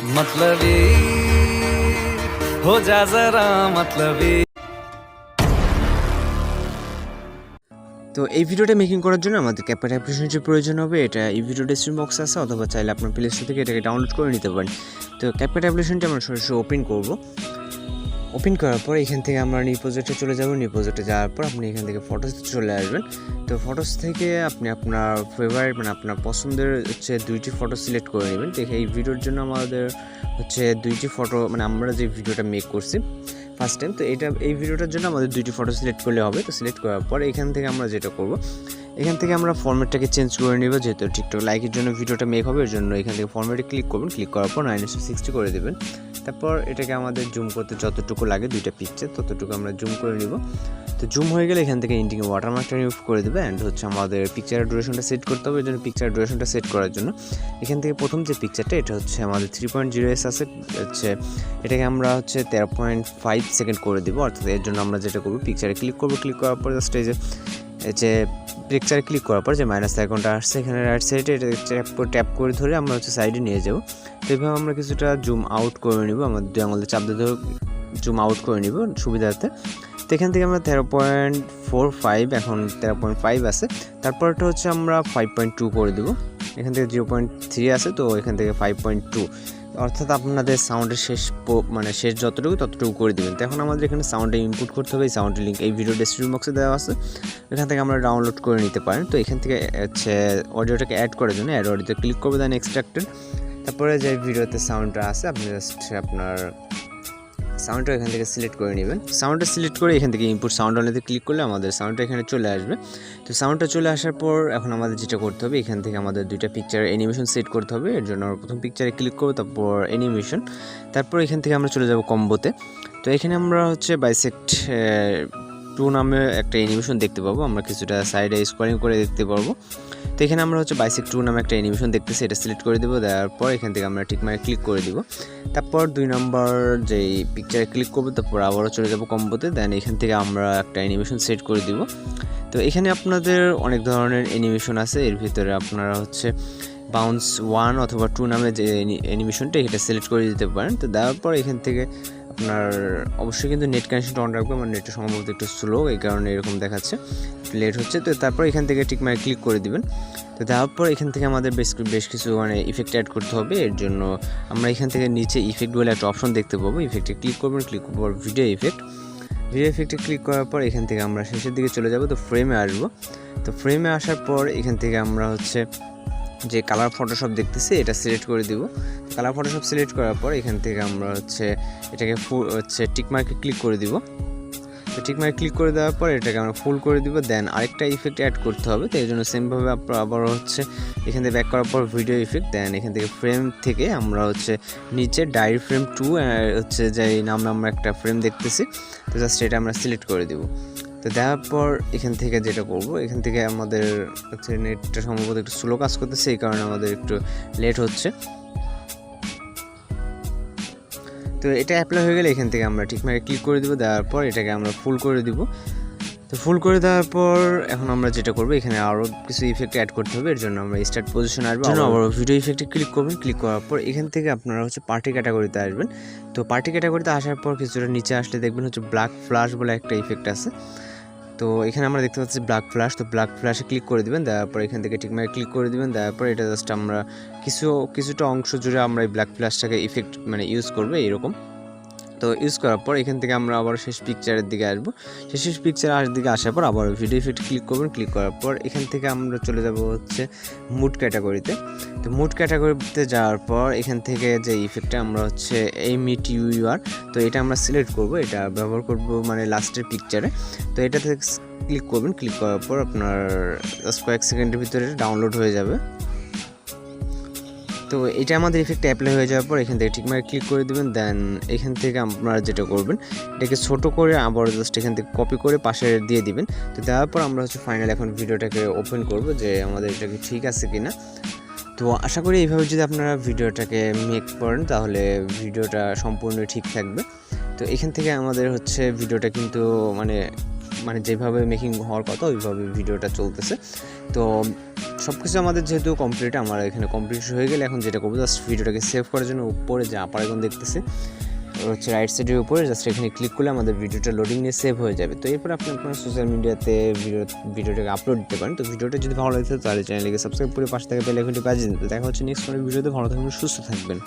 मतलबी हो जा जरा मतलबी। তো এই ভিডিওটা মেকিং করার জন্য আমাদের CapCut অ্যাপ্লিকেশনের প্রয়োজন হবে। এটা এই ভিডিও ডেসক্রিপশন বক্সে আছে, অথবা চাইলে আপনার প্লে স্টোর থেকে এটাকে ডাউনলোড করে নিতে পারেন। তো CapCut অ্যাপ্লিকেশনটা আমরা সরাসরি ওপেন করব। ওপেন করার পর এখান থেকে আমরা নিউ প্রজেক্টে চলে যাব। নিউ প্রজেক্টে যাওয়ার পর আপনি এখান থেকে ফটোস চলে আসবেন। তো ফটোস থেকে আপনি আপনার ফেভারিট মানে আপনার পছন্দের দুইটি ফটো সিলেক্ট করে নেবেন। তো এই ভিডিওর জন্য আমাদের দুইটি ফটো মানে আমরা যে ভিডিওটা মেক করছি ফার্স্ট টাইম, তো এই ভিডিওটার জন্য আমাদের দুইটি ফটো সিলেক্ট করলে হবে। তো সিলেক্ট করার পর এখান থেকে আমরা যেটা করব, এখান থেকে আমরা ফরম্যাটটাকে চেঞ্জ করে নেব। যেহেতু টিকটক লাইকের জন্য ভিডিওটা মেক হবে, এর জন্য এখান থেকে ফরম্যাটে ক্লিক করবেন। ক্লিক করার পর 960 করে দেবেন। তারপর এটাকে আমাদের জুম করতে যতটুকু লাগে দুইটা পিকচার ততটুকু আমরা জুম করে নিব। তো জুম হয়ে গেলে এখান থেকে ইন্ডিং ওয়াটারমার্কটা রিমুভ করে দেবে। অ্যান্ড আমাদের পিকচারের ডিউরেশনটা সেট করতে হবে। এর জন্য পিকচারের ডিউরেশনটা সেট করার জন্য এখান থেকে প্রথম যে পিকচারটা এটা আমাদের 3.0s আছে, এটাকে আমরা 13.5 সেকেন্ড করে দেবো। অর্থাৎ এর জন্য আমরা যেটা করবো, পিকচারে ক্লিক করবো। ক্লিক করার পর জাস্ট এই যে পিকচারে ক্লিক করার পর যে মাইনাস আইকনটা আসছে এখানে রাইট সাইডে, এটা ট্যাপ করে ধরে আমরা সাইডে নিয়ে যাবো। তো এইভাবে আমরা কিছুটা জুম আউট করে নিব। আমরা 2 আঙুলে চাপ দিয়ে ধরে জুম আউট করে নিব সুবিধার্থে। তো এখান থেকে আমরা 13.45 এখন 13.5 আছে। তারপরটা আমরা 5.2 করে দেবো। এখান থেকে 0.3 আছে, তো এখান থেকে 5.2, অর্থাৎ আপনাদের সাউন্ডের শেষ যতটুকু ততটুকু করে দেবেন। তো এখন আমাদের এখানে সাউন্ডে ইনপুট করতে হবে। এই সাউন্ডের লিঙ্ক এই ভিডিও ডেসক্রিপশন বক্সে দেওয়া আছে, এখান থেকে আমরা ডাউনলোড করে নিতে পারেন। তো এখান থেকে অডিওটাকে অ্যাড করার জন্য অ্যাড অডিওতে ক্লিক করবে, দেন এক্সট্রাক্টেড। তারপরে যে ভিডিওতে সাউন্ডটা আছে আপনি জাস্ট আপনার সাউন্ডটা এখান থেকে সিলেক্ট করে নেবেন। সাউন্ডটা সিলেক্ট করে এখান থেকে ইনপুট সাউন্ড অনেতে ক্লিক করলে আমাদের সাউন্ডটা এখানে চলে আসবে। তো সাউন্ডটা চলে আসার পর এখন আমাদের যেটা করতে হবে, এখান থেকে আমাদের দুইটা পিকচারের অ্যানিমেশন সেট করতে হবে। এর জন্য আমরা প্রথম পিকচারে ক্লিক করবো, তারপর অ্যানিমেশন, তারপর এখান থেকে আমরা চলে যাব কম্বোতে। তো এখানে আমরা বাইসেক্ট 2 নামে একটা অ্যানিমেশন দেখতে পাবো। আমরা কিছুটা সাইডে স্ক্রলিং করে দেখতে পারবো। তো এখানে আমরা বাইসেক্ট 2 নামে একটা অ্যানিমেশন দেখতেছি, এটা সিলেক্ট করে দেবো। দেওয়ার পর এখান থেকে আমরা ঠিক মানে ক্লিক করে দিব। তারপর 2 নম্বর যেই পিকচারে ক্লিক করবো, তারপর আবারও চলে যাব কম্বোতে। দেন এখান থেকে আমরা একটা অ্যানিমেশন সেট করে দিব। তো এখানে আপনাদের অনেক ধরনের অ্যানিমেশন আছে, এর ভিতরে আপনারা বাউন্স 1 অথবা 2 নামে যে অ্যানিমেশনটা এটা সিলেক্ট করে দিতে পারেন। তো দেওয়ার পর এখান থেকে আপনার অবশ্যই কিন্তু নেট কানেকশনটা অন রাখবে। আমার নেটটা সম্ভবত একটু স্লো, এই কারণে এরকম দেখাচ্ছে, একটু লেট হচ্ছে। তো তারপর এখান থেকে ঠিক মানে ক্লিক করে দিবেন। তো দেওয়ার পর এখান থেকে আমাদের বেশ কিছু ইফেক্ট অ্যাড করতে হবে। এর জন্য আমরা এখান থেকে নিচে ইফেক্ট বলে একটা অপশন দেখতে পাবো। ইফেক্টে ক্লিক করবেন, ক্লিক করার পর ভিডিও ইফেক্টে ক্লিক করার পর এখান থেকে আমরা শেষের দিকে চলে যাব। তো ফ্রেমে আসবো। তো ফ্রেমে আসার পর এখান থেকে আমরা যে কালার ফটোশপ দেখতেছি এটা সিলেক্ট করে দিব। কালার ফটোশপ সিলেক্ট করার পর এখান থেকে আমরা এটাকে টিকমার্কে ক্লিক করে দিব। তো টিকমার্কে ক্লিক করে দেওয়ার পর এটাকে আমরা ফুল করে দিব। দেন আরেকটা ইফেক্ট অ্যাড করতে হবে। তো এই জন্য সেমভাবে আবারও এখান থেকে ব্যাক করার পর ভিডিও ইফেক্ট, দেন এখান থেকে ফ্রেম থেকে আমরা নিচে ডায়রি ফ্রেম 2 যে নামে আমরা একটা ফ্রেম দেখতেছি, তো জাস্ট এটা আমরা সিলেক্ট করে দিব। তো দেওয়ার পর এখান থেকে যেটা করব, এখান থেকে আমাদের নেটটা সম্ভবত একটু স্লো কাজ করতেছে, এই কারণে আমাদের একটু লেট হচ্ছে। তো এটা অ্যাপ্লাই হয়ে গেলে এখান থেকে আমরা ঠিকমতো ক্লিক করে দিব। দেওয়ার পর এটাকে আমরা ফুল করে দিব। তো ফুল করে দেওয়ার পর এখন আমরা যেটা করব, এখানে আরও কিছু ইফেক্ট অ্যাড করতে হবে। এর জন্য আমরা স্টার্ট পজিশন আসবো, আবার ভিডিও ইফেক্টে ক্লিক করবেন। ক্লিক করার পর এখান থেকে আপনারা পার্টি ক্যাটাগরিতে আসবেন। তো পার্টি ক্যাটাগরিতে আসার পর কিছুটা নিচে আসলে দেখবেন ব্ল্যাক ফ্ল্যাশ বলে একটা ইফেক্ট আছে। তো এখানে আমরা দেখতে পাচ্ছি ব্ল্যাক ফ্ল্যাশ। তো ব্ল্যাক ফ্ল্যাশে ক্লিক করে দিবেন। দেওয়ার পর এখান থেকে ঠিকমতো ক্লিক করে দিবেন। দেওয়ার পর এটা জাস্ট আমরা কিছুটা অংশ জুড়ে আমরা এই ব্ল্যাক ফ্ল্যাশটাকে ইফেক্ট ইউজ করবো এইরকম। তো ইউজ করার পর এখান থেকে আমরা আবার শেষ পিকচারের দিকে আসবো। শেষ পিকচারের দিকে আসার পর আবার ভিডিও ইফেক্ট ক্লিক করবেন। ক্লিক করার পর এখান থেকে আমরা চলে যাব মুড ক্যাটাগরিতে। তো মুড ক্যাটাগরিতে যাওয়ার পর এখান থেকে যে ইফেক্টটা আমরা মিট ইউআর, তো এটা আমরা সিলেক্ট করব। এটা ব্যবহার করব লাস্টের পিকচারে। তো এটাতে ক্লিক করবেন। ক্লিক করার পর আপনার কয়েক সেকেন্ডের ভিতরে ডাউনলোড হয়ে যাবে। তো এটা আমাদের ইফেক্ট অ্যাপ্লাই হয়ে যাওয়ার পর এখান থেকে ঠিকমতো ক্লিক করে দেবেন। দেন এখান থেকে আপনারা যেটা করবেন, এটাকে ছোট করে আবার জাস্ট এখান থেকে কপি করে পাশে দিয়ে দিবেন। তো দেওয়ার পর আমরা ফাইনাল এখন ভিডিওটাকে ওপেন করব যে আমাদের এটা কি ঠিক আছে কিনা। তো আশা করি এইভাবে যদি আপনারা ভিডিওটাকে মেক করেন তাহলে ভিডিওটা সম্পূর্ণ ঠিক থাকবে। তো এখান থেকে আমাদের ভিডিওটা কিন্তু যেভাবে মেকিং হওয়ার কথা ওইভাবে ভিডিওটা চলতেছে। তো সব কিছু আমাদের যেহেতু কমপ্লিট, আমার এখানে কমপ্লিট হয়ে গেলে এখন যেটা করবো জাস্ট ভিডিওটাকে সেভ করার জন্য উপরে যে আপার আইকন দেখতেছি হচ্ছে রাইট সাইডের উপরে জাস্ট এখানে ক্লিক করলে আমাদের ভিডিওটা লোডিং নিয়ে সেভ হয়ে যাবে। তো এরপর আপনি আপনার সোশ্যাল মিডিয়াতে ভিডিওটাকে আপলোড দিতে পারেন। তো ভিডিওটা যদি ভালো লাগে তাহলে চ্যানেলকে সাবস্ক্রাইব করে পাশে থেকে বেল আইকনটি বাজিয়ে দিন। তো দেখা হচ্ছে নেক্সট কোনো ভিডিওতে। ভালো থাকবেন, সুস্থ থাকবেন।